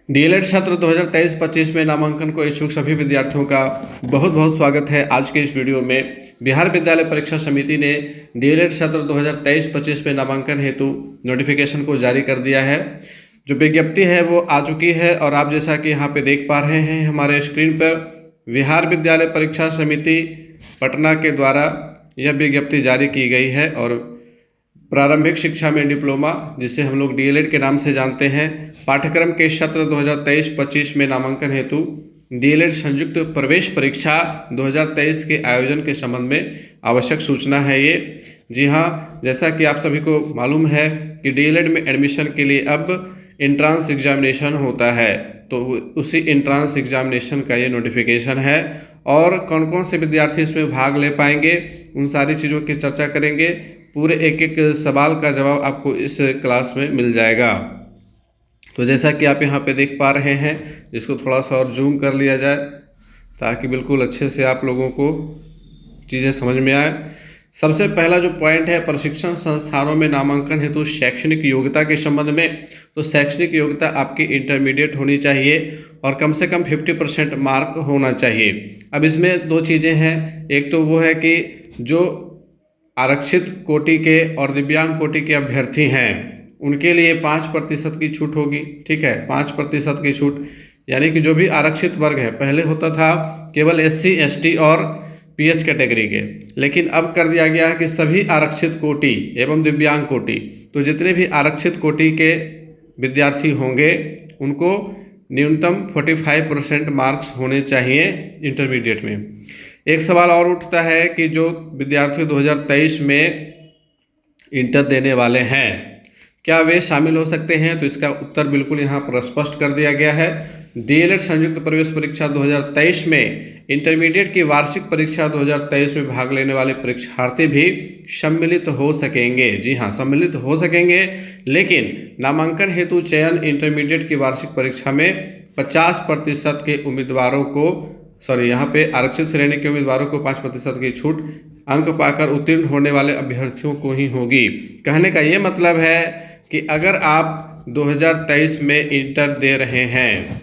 DElEd सत्र 2023-25 में नामांकन को इच्छुक सभी विद्यार्थियों का बहुत बहुत स्वागत है। आज के इस वीडियो में बिहार विद्यालय परीक्षा समिति ने डीएलएड सत्र 2023-25 में नामांकन हेतु नोटिफिकेशन को जारी कर दिया है। जो विज्ञप्ति है वो आ चुकी है और आप जैसा कि यहाँ पे देख पा रहे हैं हमारे स्क्रीन पर, बिहार विद्यालय परीक्षा समिति पटना के द्वारा यह विज्ञप्ति जारी की गई है। और प्रारंभिक शिक्षा में डिप्लोमा, जिसे हम लोग डीएलएड के नाम से जानते हैं, पाठ्यक्रम के सत्र 2023-25 में नामांकन हेतु डीएलएड संयुक्त प्रवेश परीक्षा 2023 के आयोजन के संबंध में आवश्यक सूचना है ये। जी हाँ, जैसा कि आप सभी को मालूम है कि डीएलएड में एडमिशन के लिए अब एंट्रांस एग्जामिनेशन होता है, तो उसी एंट्रांस एग्जामिनेशन का ये नोटिफिकेशन है। और कौन कौन से विद्यार्थी इसमें भाग ले पाएंगे, उन सारी चीज़ों की चर्चा करेंगे। पूरे एक एक सवाल का जवाब आपको इस क्लास में मिल जाएगा। तो जैसा कि आप यहाँ पे देख पा रहे हैं, इसको थोड़ा सा और जूम कर लिया जाए ताकि बिल्कुल अच्छे से आप लोगों को चीज़ें समझ में आए। सबसे पहला जो पॉइंट है, प्रशिक्षण संस्थानों में नामांकन हेतु शैक्षणिक योग्यता के संबंध में। तो शैक्षणिक योग्यता आपकी इंटरमीडिएट होनी चाहिए और कम से कम 50% मार्क होना चाहिए। अब इसमें दो चीज़ें हैं, एक तो वो है कि जो आरक्षित कोटि के और दिव्यांग कोटि के अभ्यर्थी हैं उनके लिए 5% की छूट होगी। ठीक है, 5% की छूट, यानी कि जो भी आरक्षित वर्ग है, पहले होता था केवल SC ST और PH कैटेगरी के, लेकिन अब कर दिया गया है कि सभी आरक्षित कोटि एवं दिव्यांग कोटि, तो जितने भी आरक्षित कोटि के विद्यार्थी होंगे उनको न्यूनतम 45% मार्क्स होने चाहिए इंटरमीडिएट में। एक सवाल और उठता है कि जो विद्यार्थी 2023 में इंटर देने वाले हैं, क्या वे शामिल हो सकते हैं? तो इसका उत्तर बिल्कुल यहाँ पर स्पष्ट कर दिया गया है। डीएलएड संयुक्त प्रवेश परीक्षा 2023 में इंटरमीडिएट की वार्षिक परीक्षा 2023 में भाग लेने वाले परीक्षार्थी भी सम्मिलित हो सकेंगे। जी हाँ, सम्मिलित हो सकेंगे, लेकिन नामांकन हेतु चयन इंटरमीडिएट की वार्षिक परीक्षा में 50% के उम्मीदवारों को, यहाँ पे आरक्षित श्रेणी के उम्मीदवारों को 5% की छूट अंक पाकर उत्तीर्ण होने वाले अभ्यर्थियों को ही होगी। कहने का ये मतलब है कि अगर आप 2023 में इंटर दे रहे हैं,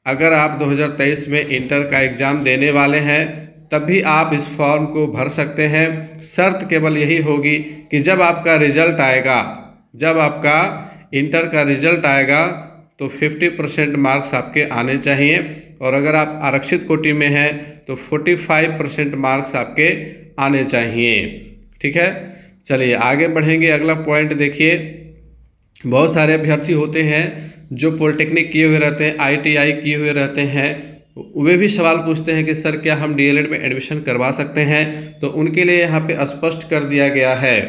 अगर आप 2023 में इंटर का एग्ज़ाम देने वाले हैं, तब भी आप इस फॉर्म को भर सकते हैं। शर्त केवल यही होगी कि जब आपका रिजल्ट आएगा, जब आपका इंटर का रिजल्ट आएगा तो 50% मार्क्स आपके आने चाहिए, और अगर आप आरक्षित कोटि में हैं तो 45% मार्क्स आपके आने चाहिए। ठीक है, चलिए आगे बढ़ेंगे। अगला पॉइंट देखिए, बहुत सारे अभ्यर्थी होते हैं जो पॉलिटेक्निक किए हुए रहते हैं, ITI किए हुए रहते हैं, वे भी सवाल पूछते हैं कि सर क्या हम डीएलएड में एडमिशन करवा सकते हैं? तो उनके लिए यहाँ पे स्पष्ट कर दिया गया है।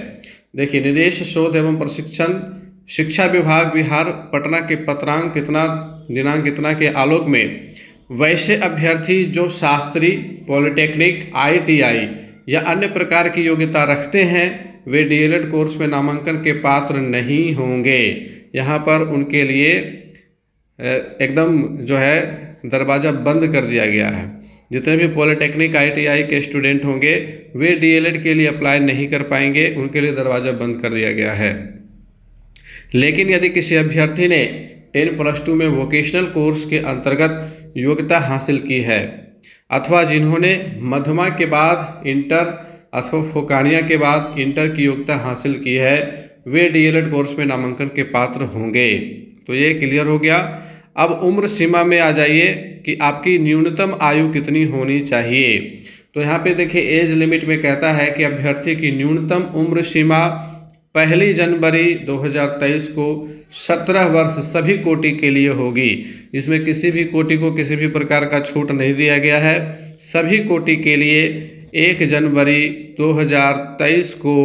देखिए, निदेश शोध एवं प्रशिक्षण शिक्षा विभाग बिहार पटना के पत्रांक दिनांक कितना के आलोक में वैसे अभ्यर्थी जो शास्त्री, पॉलिटेक्निक, ITI या अन्य प्रकार की योग्यता रखते हैं वे डीएलएड कोर्स में नामांकन के पात्र नहीं होंगे। यहाँ पर उनके लिए एकदम जो है दरवाज़ा बंद कर दिया गया है। जितने भी पॉलिटेक्निक, ITI के स्टूडेंट होंगे वे डीएलएड के लिए अप्लाई नहीं कर पाएंगे, उनके लिए दरवाज़ा बंद कर दिया गया है। लेकिन यदि किसी अभ्यर्थी ने 10+2 में वोकेशनल कोर्स के अंतर्गत योग्यता हासिल की है, अथवा जिन्होंने मध्यमा के बाद इंटर अथवा फोकानिया के बाद इंटर की योग्यता हासिल की है, वे डीएलएड कोर्स में नामांकन के पात्र होंगे। तो ये क्लियर हो गया। अब उम्र सीमा में आ जाइए कि आपकी न्यूनतम आयु कितनी होनी चाहिए। तो यहाँ पे देखिए, एज लिमिट में कहता है कि अभ्यर्थी की न्यूनतम उम्र सीमा 1 जनवरी 2023 को 17 वर्ष सभी कोटि के लिए होगी। इसमें किसी भी कोटि को किसी भी प्रकार का छूट नहीं दिया गया है। सभी कोटि के लिए 1 जनवरी 2023 को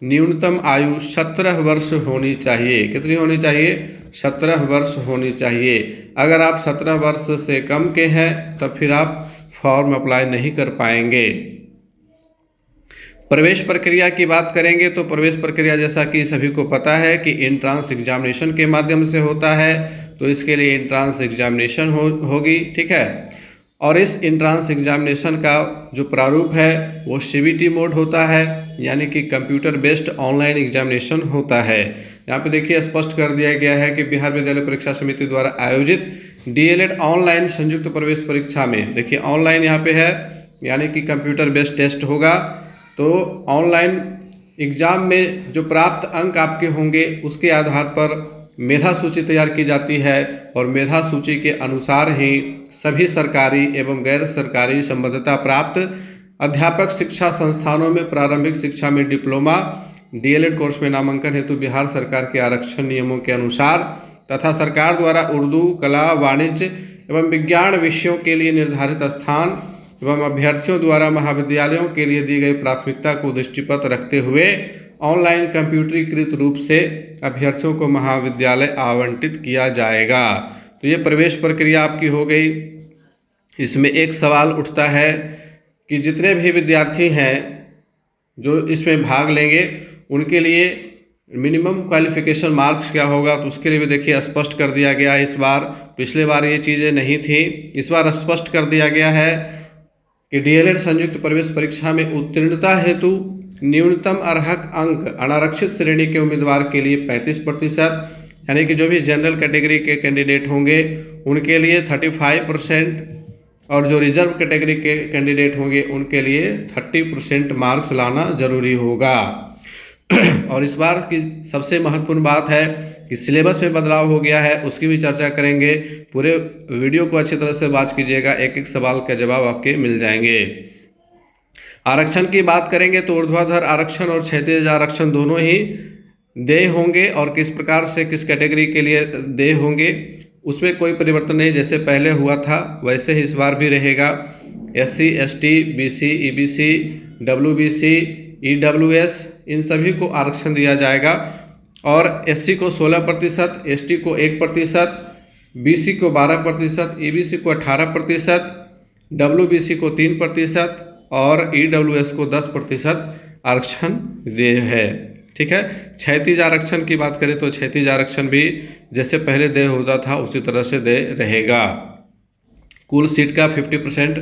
न्यूनतम आयु 17 वर्ष होनी चाहिए। कितनी होनी चाहिए? 17 वर्ष होनी चाहिए। अगर आप 17 वर्ष से कम के हैं तब फिर आप फॉर्म अप्लाई नहीं कर पाएंगे। प्रवेश प्रक्रिया की बात करेंगे तो प्रवेश प्रक्रिया जैसा कि सभी को पता है कि एंट्रांस एग्जामिनेशन के माध्यम से होता है, तो इसके लिए एंट्रांस एग्जामिनेशन होगी। ठीक है, और इस इंट्रांस एग्जामिनेशन का जो प्रारूप है वो CBT मोड होता है, यानी कि कंप्यूटर बेस्ड ऑनलाइन एग्जामिनेशन होता है। यहाँ पे देखिए स्पष्ट कर दिया गया है कि बिहार विद्यालय परीक्षा समिति द्वारा आयोजित DLED ऑनलाइन संयुक्त प्रवेश परीक्षा में, देखिए ऑनलाइन यहाँ पे है, यानी कि कंप्यूटर बेस्ड टेस्ट होगा। तो ऑनलाइन एग्जाम में जो प्राप्त अंक आपके होंगे उसके आधार पर मेधा सूची तैयार की जाती है और मेधा सूची के अनुसार ही सभी सरकारी एवं गैर सरकारी संबद्धता प्राप्त अध्यापक शिक्षा संस्थानों में प्रारंभिक शिक्षा में डिप्लोमा DLED कोर्स में नामांकन हेतु बिहार सरकार के आरक्षण नियमों के अनुसार तथा सरकार द्वारा उर्दू, कला, वाणिज्य एवं विज्ञान विषयों के लिए निर्धारित स्थान एवं अभ्यर्थियों द्वारा महाविद्यालयों के लिए दी गई प्राथमिकता को दृष्टिगत रखते हुए ऑनलाइन कंप्यूटरीकृत रूप से अभ्यर्थियों को महाविद्यालय आवंटित किया जाएगा। तो ये प्रवेश प्रक्रिया आपकी हो गई। इसमें एक सवाल उठता है कि जितने भी विद्यार्थी हैं जो इसमें भाग लेंगे उनके लिए मिनिमम क्वालिफिकेशन मार्क्स क्या होगा, तो उसके लिए भी देखिए स्पष्ट कर दिया गया है इस बार। पिछले बार ये चीज़ें नहीं थी, इस बार स्पष्ट कर दिया गया है कि DLED संयुक्त प्रवेश परीक्षा में उत्तीर्णता हेतु न्यूनतम अर्हक अंक अनारक्षित श्रेणी के उम्मीदवार के लिए 35%, यानी कि जो भी जनरल कैटेगरी के कैंडिडेट होंगे उनके लिए 35% और जो रिजर्व कैटेगरी के कैंडिडेट होंगे उनके लिए 30% मार्क्स लाना जरूरी होगा। और इस बार की सबसे महत्वपूर्ण बात है कि सिलेबस में बदलाव हो गया है, उसकी भी चर्चा करेंगे। पूरे वीडियो को अच्छी तरह से बात कीजिएगा, एक एक सवाल का जवाब आपके मिल जाएंगे। आरक्षण की बात करेंगे तो ऊर्ध्वाधर आरक्षण और क्षैतिज आरक्षण दोनों ही देय होंगे और किस प्रकार से किस कैटेगरी के लिए देय होंगे उसमें कोई परिवर्तन नहीं, जैसे पहले हुआ था वैसे ही इस बार भी रहेगा। SC, ST, BC, EBC, WBC, EWS इन सभी को आरक्षण दिया जाएगा और SC को 16%, ST को 1%, BC को 12%, EBC को 18%, WBC को 3% और EWS को 10% आरक्षण देय है। ठीक है। क्षैतिज आरक्षण की बात करें तो क्षैतिज आरक्षण भी जैसे पहले देय होता था उसी तरह से देय रहेगा। कुल सीट का 50%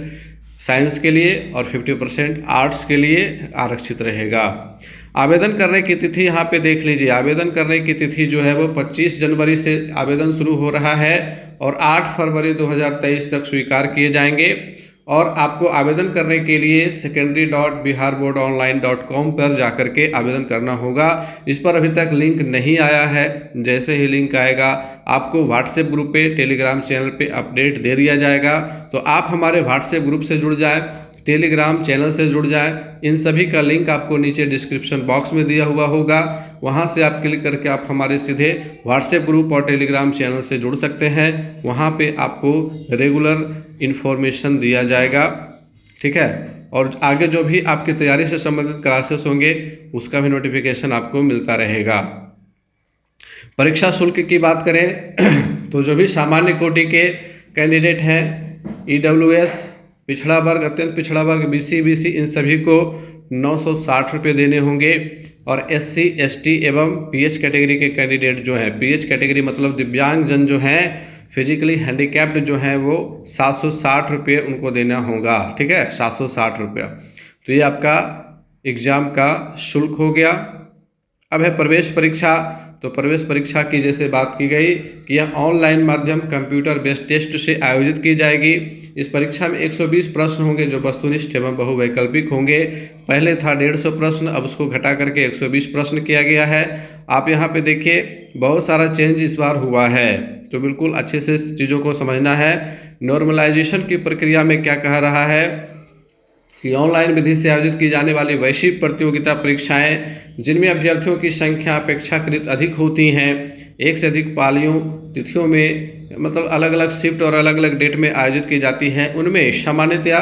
साइंस के लिए और 50% आर्ट्स के लिए आरक्षित रहेगा। आवेदन करने की तिथि यहाँ पे देख लीजिए। आवेदन करने की तिथि जो है वो 25 जनवरी से आवेदन शुरू हो रहा है और 8 फरवरी 2023 तक स्वीकार किए जाएंगे। और आपको आवेदन करने के लिए secondary.biharboardonline.com पर जाकर के आवेदन करना होगा। इस पर अभी तक लिंक नहीं आया है, जैसे ही लिंक आएगा आपको व्हाट्सएप ग्रुप पे, टेलीग्राम चैनल पे अपडेट दे दिया जाएगा। तो आप हमारे व्हाट्सएप ग्रुप से जुड़ जाएं, टेलीग्राम चैनल से जुड़ जाएं। इन सभी का लिंक आपको नीचे डिस्क्रिप्शन बॉक्स में दिया हुआ होगा, वहां से आप क्लिक करके आप हमारे सीधे व्हाट्सएप ग्रुप और टेलीग्राम चैनल से जुड़ सकते हैं। वहां पे आपको रेगुलर इन्फॉर्मेशन दिया जाएगा। ठीक है। और आगे जो भी आपकी तैयारी से संबंधित क्लासेस होंगे उसका भी नोटिफिकेशन आपको मिलता रहेगा। परीक्षा शुल्क की बात करें तो जो भी सामान्य कोटि के कैंडिडेट हैं, EWS, पिछड़ा वर्ग, अत्यंत पिछड़ा वर्ग, BC, BC इन सभी को 960 रुपये देने होंगे। और SC, ST एवं PH कैटेगरी के कैंडिडेट जो हैं, PH कैटेगरी मतलब दिव्यांगजन जो हैं, फिजिकली हैंडीकैप्ड जो हैं, वो 760 रुपये उनको देना होगा। ठीक है, 760 रुपया। तो ये आपका एग्ज़ाम का शुल्क हो गया। अब है प्रवेश परीक्षा। तो प्रवेश परीक्षा की जैसे बात की गई कि यह ऑनलाइन माध्यम कंप्यूटर बेस्ड टेस्ट से आयोजित की जाएगी। इस परीक्षा में 120 प्रश्न होंगे जो वस्तुनिष्ठ एवं बहुवैकल्पिक होंगे। पहले था 150 प्रश्न, अब उसको घटा करके 120 प्रश्न किया गया है। आप यहाँ पे देखिए बहुत सारा चेंज इस बार हुआ है, तो बिल्कुल अच्छे से चीज़ों को समझना है। नॉर्मलाइजेशन की प्रक्रिया में क्या कह रहा है कि ऑनलाइन विधि से आयोजित की जाने वाली वैश्विक प्रतियोगिता परीक्षाएं जिनमें अभ्यर्थियों की संख्या अपेक्षाकृत अधिक होती हैं, एक से अधिक पालियों तिथियों में मतलब अलग अलग शिफ्ट और अलग अलग डेट में आयोजित की जाती हैं, उनमें सामान्यतया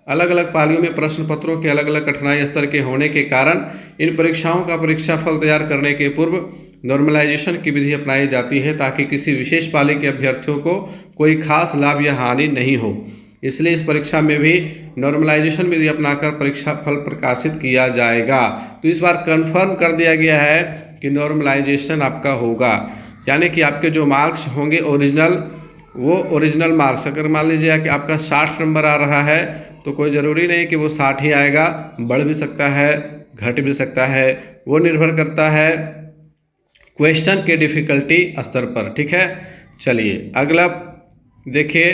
अलग अलग पालियों में प्रश्न पत्रों के अलग अलग कठिनाई स्तर के होने के कारण इन परीक्षाओं का परीक्षाफल तैयार करने के पूर्व नॉर्मलाइजेशन की विधि अपनाई जाती है ताकि किसी विशेष पाली के अभ्यर्थियों को कोई खास लाभ या हानि नहीं हो। इसलिए इस परीक्षा में भी नॉर्मलाइजेशन विधि अपनाकर परीक्षा फल प्रकाशित किया जाएगा। तो इस बार कंफर्म कर दिया गया है कि नॉर्मलाइजेशन आपका होगा, यानी कि आपके जो मार्क्स होंगे ओरिजिनल वो ओरिजिनल मार्क्स, अगर मान लीजिए कि आपका 60 नंबर आ रहा है तो कोई ज़रूरी नहीं कि वो 60 ही आएगा, बढ़ भी सकता है, घट भी सकता है। वो निर्भर करता है क्वेश्चन के डिफ़िकल्टी स्तर पर। ठीक है, चलिए अगला देखिए,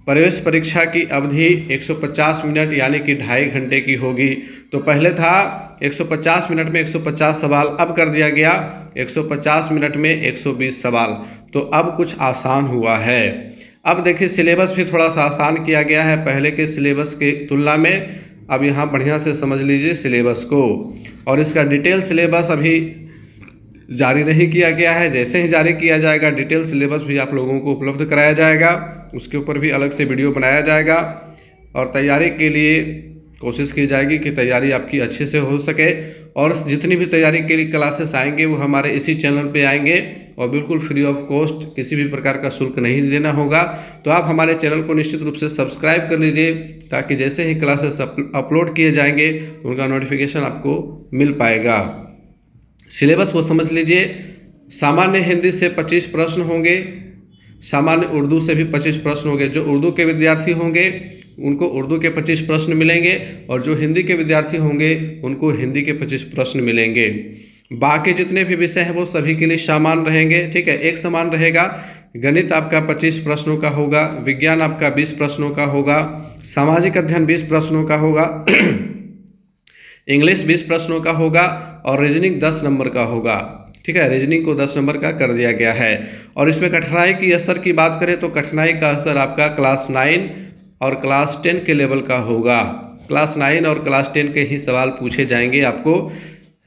प्रवेश परीक्षा की अवधि 150 मिनट यानी कि 2.5 घंटे की होगी। तो पहले था 150 मिनट में 150 सवाल, अब कर दिया गया 150 मिनट में 120 सवाल। तो अब कुछ आसान हुआ है। अब देखिए सिलेबस भी थोड़ा सा आसान किया गया है पहले के सिलेबस के तुलना में। अब यहाँ बढ़िया से समझ लीजिए सिलेबस को, और इसका डिटेल सिलेबस अभी जारी नहीं किया गया है। जैसे ही जारी किया जाएगा डिटेल सिलेबस भी आप लोगों को उपलब्ध कराया जाएगा, उसके ऊपर भी अलग से वीडियो बनाया जाएगा। और तैयारी के लिए कोशिश की जाएगी कि तैयारी आपकी अच्छे से हो सके। और जितनी भी तैयारी के लिए क्लासेस आएंगे वो हमारे इसी चैनल पे आएंगे और बिल्कुल फ्री ऑफ कॉस्ट, किसी भी प्रकार का शुल्क नहीं देना होगा। तो आप हमारे चैनल को निश्चित रूप से सब्सक्राइब कर लीजिए, ताकि जैसे ही क्लासेस अपलोड किए जाएंगे उनका नोटिफिकेशन आपको मिल पाएगा। सिलेबस वो समझ लीजिए, सामान्य हिंदी से 25 प्रश्न होंगे, सामान्य उर्दू से भी 25 प्रश्न होंगे। जो उर्दू के विद्यार्थी होंगे उनको उर्दू के 25 प्रश्न मिलेंगे, और जो हिंदी के विद्यार्थी होंगे उनको हिंदी के 25 प्रश्न मिलेंगे। बाकी जितने भी विषय हैं वो सभी के लिए समान रहेंगे। ठीक है, एक समान रहेगा। गणित आपका 25 प्रश्नों का होगा, विज्ञान आपका 20 प्रश्नों का होगा, सामाजिक अध्ययन 20 प्रश्नों का होगा, इंग्लिश 20 प्रश्नों का होगा, और रीजनिंग 10 नंबर का होगा। ठीक है, रीजनिंग को 10 नंबर का कर दिया गया है। और इसमें कठिनाई की स्तर की बात करें तो कठिनाई का स्तर आपका क्लास 9 और क्लास 10 के लेवल का होगा। क्लास 9 और क्लास 10 के ही सवाल पूछे जाएंगे आपको,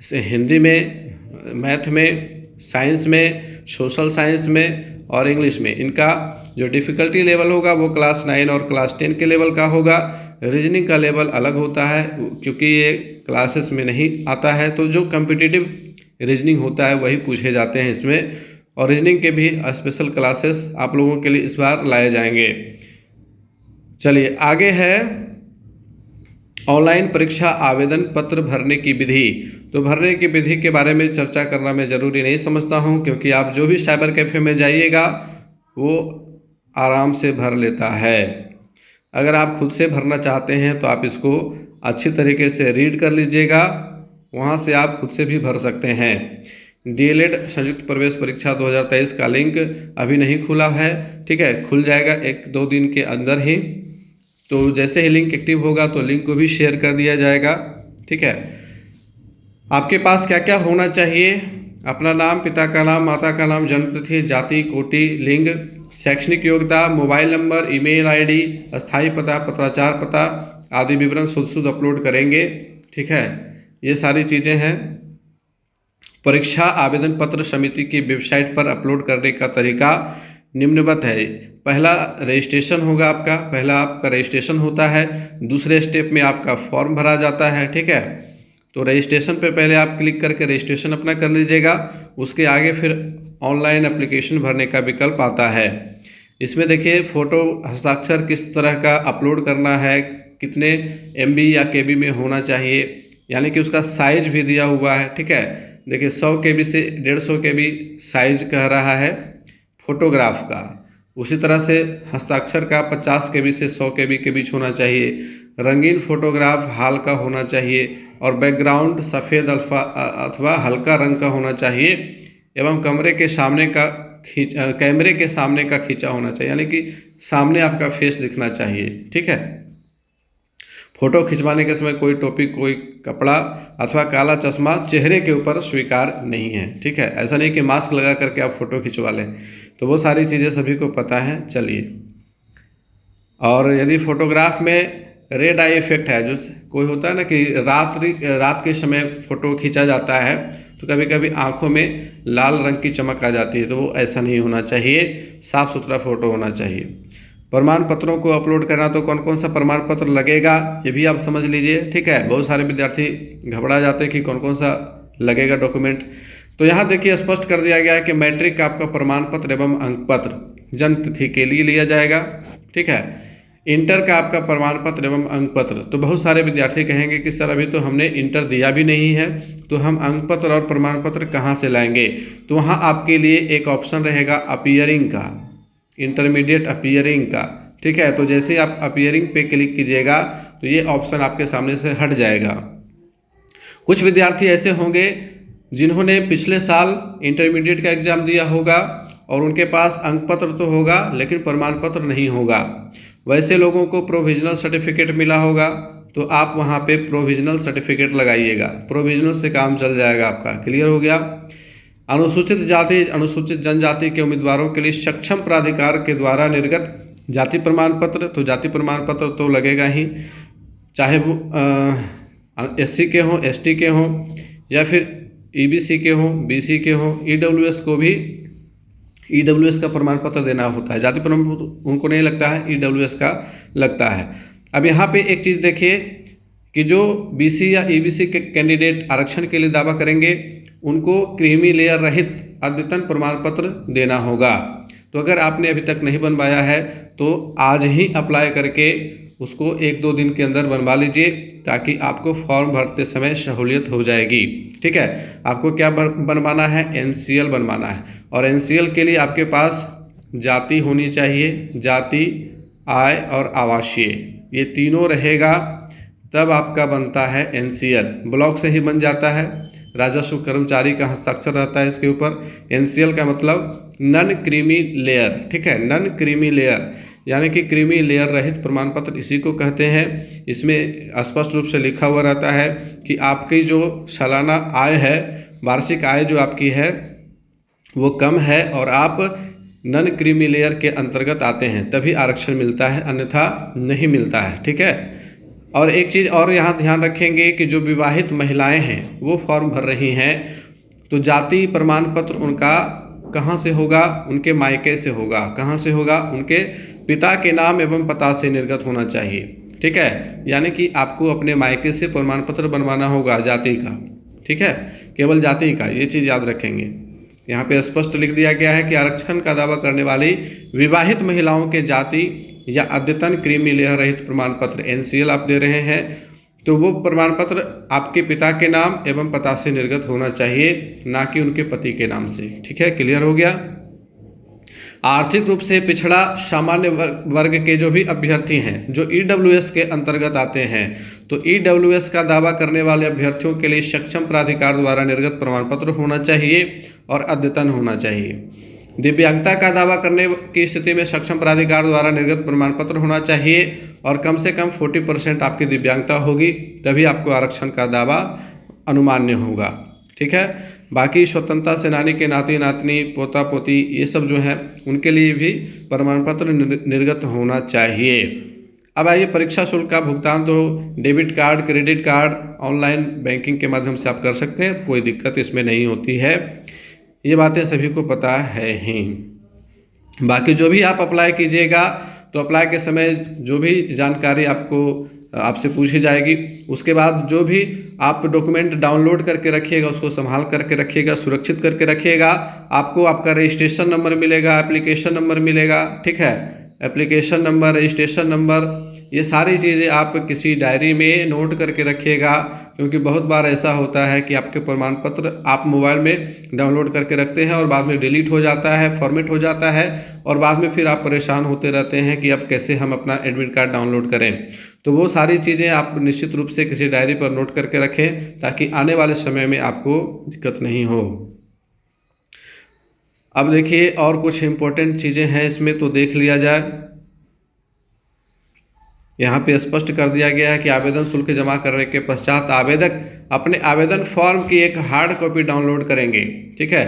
हिंदी में, मैथ में, साइंस में, सोशल साइंस में और इंग्लिश में। इनका जो डिफ़िकल्टी लेवल होगा वो क्लास 9 और क्लास 10 के लेवल का होगा। रीजनिंग का लेवल अलग होता है क्योंकि ये क्लासेस में नहीं आता है, तो जो कम्पिटिटिव रीजनिंग होता है वही पूछे जाते हैं इसमें। और रीजनिंग के भी स्पेशल क्लासेस आप लोगों के लिए इस बार लाए जाएंगे। चलिए आगे है ऑनलाइन परीक्षा आवेदन पत्र भरने की विधि। तो भरने की विधि के बारे में चर्चा करना मैं ज़रूरी नहीं समझता हूं, क्योंकि आप जो भी साइबर कैफ़े में जाइएगा वो आराम से भर लेता है। अगर आप खुद से भरना चाहते हैं तो आप इसको अच्छी तरीके से रीड कर लीजिएगा, वहाँ से आप खुद से भी भर सकते हैं। डीएलएड संयुक्त प्रवेश परीक्षा 2023 का लिंक अभी नहीं खुला है। ठीक है, खुल जाएगा 1-2 दिन के अंदर ही। तो जैसे ही लिंक एक्टिव होगा तो लिंक को भी शेयर कर दिया जाएगा। ठीक है, आपके पास क्या क्या होना चाहिए? अपना नाम, पिता का नाम, माता का नाम, जन्मतिथि, जाति, कोटि, लिंग, शैक्षणिक योग्यता, मोबाइल नंबर, ईमेल आईडी, अस्थायी पता, पत्राचार पता आदि विवरण शुद्ध अपलोड करेंगे। ठीक है, ये सारी चीज़ें हैं। परीक्षा आवेदन पत्र समिति की वेबसाइट पर अपलोड करने का तरीका निम्नवत है। पहला रजिस्ट्रेशन होगा आपका, पहला आपका रजिस्ट्रेशन होता है। दूसरे स्टेप में आपका फॉर्म भरा जाता है। ठीक है, तो रजिस्ट्रेशन पे पहले आप क्लिक करके रजिस्ट्रेशन अपना कर लीजिएगा। उसके आगे फिर ऑनलाइन एप्लीकेशन भरने का विकल्प आता है। इसमें देखिए फ़ोटो हस्ताक्षर किस तरह का अपलोड करना है, कितने MB या KB में होना चाहिए, यानी कि उसका साइज भी दिया हुआ है। ठीक है, देखिए 100 KB से 150 KB साइज कह रहा है फोटोग्राफ का। उसी तरह से हस्ताक्षर का 50 KB से 100 KB के बीच होना चाहिए। रंगीन फोटोग्राफ हाल का होना चाहिए, और बैकग्राउंड सफ़ेद अथवा हल्का रंग का होना चाहिए, एवं कैमरे के सामने का खींचा होना चाहिए, यानी कि सामने आपका फेस दिखना चाहिए। ठीक है, फोटो खिंचवाने के समय कोई टोपी, कोई कपड़ा अथवा काला चश्मा चेहरे के ऊपर स्वीकार नहीं है। ठीक है, ऐसा नहीं कि मास्क लगा करके आप फ़ोटो खिंचवा लें। तो वो सारी चीज़ें सभी को पता है। चलिए, और यदि फोटोग्राफ में रेड आई इफेक्ट है, जो कोई होता है ना कि रात के समय फ़ोटो खींचा जाता है तो कभी कभी आँखों में लाल रंग की चमक आ जाती है, तो वो ऐसा नहीं होना चाहिए, साफ़ सुथरा फ़ोटो होना चाहिए। प्रमाण पत्रों को अपलोड करना, तो कौन कौन सा प्रमाण पत्र लगेगा ये भी आप समझ लीजिए। ठीक है, बहुत सारे विद्यार्थी घबरा जाते हैं कि कौन कौन सा लगेगा डॉक्यूमेंट। तो यहाँ देखिए स्पष्ट कर दिया गया है कि मैट्रिक का आपका प्रमाण पत्र एवं अंक पत्र जन्म तिथि के लिए लिया जाएगा। ठीक है, इंटर का आपका प्रमाण पत्र एवं अंक पत्र। तो बहुत सारे विद्यार्थी कहेंगे कि सर अभी तो हमने इंटर दिया भी नहीं है, तो हम अंक पत्र और प्रमाण पत्र कहाँ से लाएंगे? तो वहाँ आपके लिए एक ऑप्शन रहेगा अपीयरिंग का। इंटरमीडिएट अपीयरिंग का, ठीक है। तो जैसे ही आप अपीयरिंग पे क्लिक कीजिएगा तो ये ऑप्शन आपके सामने से हट जाएगा। कुछ विद्यार्थी ऐसे होंगे जिन्होंने पिछले साल इंटरमीडिएट का एग्ज़ाम दिया होगा और उनके पास अंक पत्र तो होगा लेकिन प्रमाण पत्र नहीं होगा। वैसे लोगों को प्रोविजनल सर्टिफिकेट मिला होगा, तो आप वहाँ पे प्रोविजनल सर्टिफिकेट लगाइएगा, प्रोविजनल से काम चल जाएगा आपका। क्लियर हो गया। अनुसूचित जाति अनुसूचित जनजाति के उम्मीदवारों के लिए सक्षम प्राधिकार के द्वारा निर्गत जाति प्रमाण पत्र, तो जाति प्रमाण पत्र तो लगेगा ही, चाहे वो SC के हों, ST के हों या फिर EBC के हों, BC के हों। EWS को भी EWS का प्रमाण पत्र देना होता है, जाति प्रमाण पत्र उनको नहीं लगता है, EWS का लगता है। अब यहाँ पे एक चीज़ देखिए कि जो BC या EBC के कैंडिडेट आरक्षण के लिए दावा करेंगे उनको क्रीमी लेयर रहित अद्यतन प्रमाण पत्र देना होगा। तो अगर आपने अभी तक नहीं बनवाया है तो आज ही अप्लाई करके उसको 1-2 दिन के अंदर बनवा लीजिए, ताकि आपको फॉर्म भरते समय सहूलियत हो जाएगी। ठीक है, आपको क्या बनवाना है? NCL बनवाना है। और NCL के लिए आपके पास जाति होनी चाहिए, जाति, आय और आवासीय, ये तीनों रहेगा तब आपका बनता है NCL। ब्लॉक से ही बन जाता है, राजस्व कर्मचारी का हस्ताक्षर रहता है इसके ऊपर। NCL का मतलब नन क्रीमी लेयर, ठीक है, नन क्रीमी लेयर यानी कि क्रीमी लेयर रहित प्रमाण पत्र इसी को कहते हैं। इसमें स्पष्ट रूप से लिखा हुआ रहता है कि आपकी जो सालाना आय है, वार्षिक आय जो आपकी है वो कम है और आप नन क्रीमी लेयर के अंतर्गत आते हैं, तभी आरक्षण मिलता है, अन्यथा नहीं मिलता है। ठीक है। और एक चीज़ और यहाँ ध्यान रखेंगे कि जो विवाहित महिलाएं हैं वो फॉर्म भर रही हैं, तो जाति प्रमाण पत्र उनका कहाँ से होगा? उनके मायके से होगा। कहाँ से होगा? उनके पिता के नाम एवं पता से निर्गत होना चाहिए। ठीक है, यानी कि आपको अपने मायके से प्रमाण पत्र बनवाना होगा जाति का। ठीक है, केवल जाति का, ये चीज़ याद रखेंगे। यहाँ पे स्पष्ट लिख दिया गया है कि आरक्षण का दावा करने वाली विवाहित महिलाओं के जाति या अद्यतन क्रीमी लेयर रहित प्रमाण पत्र NCL आप दे रहे हैं, तो वो प्रमाण पत्र आपके पिता के नाम एवं पता से निर्गत होना चाहिए, ना कि उनके पति के नाम से। ठीक है, क्लियर हो गया। आर्थिक रूप से पिछड़ा सामान्य वर्ग के जो भी अभ्यर्थी हैं जो EWS के अंतर्गत आते हैं, तो EWS का दावा करने वाले अभ्यर्थियों के लिए सक्षम प्राधिकार द्वारा निर्गत प्रमाण पत्र होना चाहिए और अद्यतन होना चाहिए। दिव्यांगता का दावा करने की स्थिति में सक्षम प्राधिकार द्वारा निर्गत प्रमाण पत्र होना चाहिए और कम से कम 40% आपकी दिव्यांगता होगी, तभी आपको आरक्षण का दावा अनुमान्य होगा। ठीक है, बाकी स्वतंत्रता सेनानी के नाती नातनी, पोता पोती, ये सब जो है उनके लिए भी प्रमाण पत्र निर्गत होना चाहिए। अब आइए, परीक्षा शुल्क का भुगतान तो debit card, credit card, online banking के माध्यम से आप कर सकते हैं, कोई दिक्कत इसमें नहीं होती है। ये बातें सभी को पता है ही। बाकी जो भी आप अप्लाई कीजिएगा तो अप्लाई के समय जो भी जानकारी आपसे पूछी जाएगी, उसके बाद जो भी आप डॉक्यूमेंट डाउनलोड करके रखिएगा उसको संभाल करके रखिएगा, सुरक्षित करके रखिएगा। आपको आपका रजिस्ट्रेशन नंबर मिलेगा, एप्लीकेशन नंबर मिलेगा। ठीक है, एप्लीकेशन नंबर, रजिस्ट्रेशन नंबर, ये सारी चीज़ें आप किसी डायरी में नोट करके रखिएगा, क्योंकि बहुत बार ऐसा होता है कि आपके प्रमाण पत्र आप मोबाइल में डाउनलोड करके रखते हैं और बाद में डिलीट हो जाता है, फॉर्मेट हो जाता है और बाद में फिर आप परेशान होते रहते हैं कि अब कैसे हम अपना एडमिट कार्ड डाउनलोड करें। तो वो सारी चीज़ें आप निश्चित रूप से किसी डायरी पर नोट करके रखें, ताकि आने वाले समय में आपको दिक्कत नहीं हो। अब देखिए, और कुछ इम्पोर्टेंट चीज़ें हैं इसमें, तो देख लिया जाए। यहाँ पे स्पष्ट कर दिया गया है कि आवेदन शुल्क जमा करने के पश्चात आवेदक अपने आवेदन फॉर्म की एक हार्ड कॉपी डाउनलोड करेंगे। ठीक है,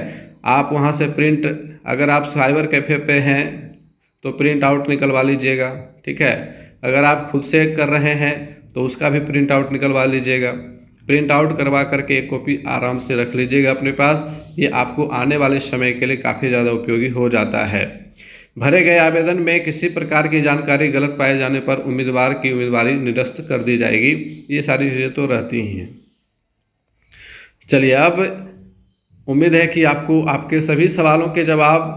आप वहाँ से प्रिंट, अगर आप साइबर कैफ़े पे हैं तो प्रिंट आउट निकलवा लीजिएगा। ठीक है, अगर आप खुद से कर रहे हैं तो उसका भी प्रिंट आउट निकलवा लीजिएगा। प्रिंट आउट करवा करके एक कॉपी आराम से रख लीजिएगा अपने पास, ये आपको आने वाले समय के लिए काफ़ी ज़्यादा उपयोगी हो जाता है। भरे गए आवेदन में किसी प्रकार की जानकारी गलत पाए जाने पर उम्मीदवार की उम्मीदवारी निरस्त कर दी जाएगी। ये सारी चीज़ें तो रहती ही हैं। चलिए, अब उम्मीद है कि आपको आपके सभी सवालों के जवाब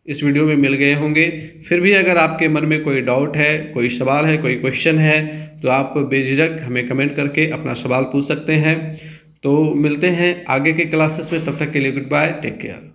इस वीडियो में मिल गए होंगे। फिर भी अगर आपके मन में कोई डाउट है, कोई सवाल है, कोई क्वेश्चन है, तो आप बेझिझक हमें कमेंट करके अपना सवाल पूछ सकते हैं। तो मिलते हैं आगे के क्लासेस में, तब तक के लिए गुड बाय, टेक केयर।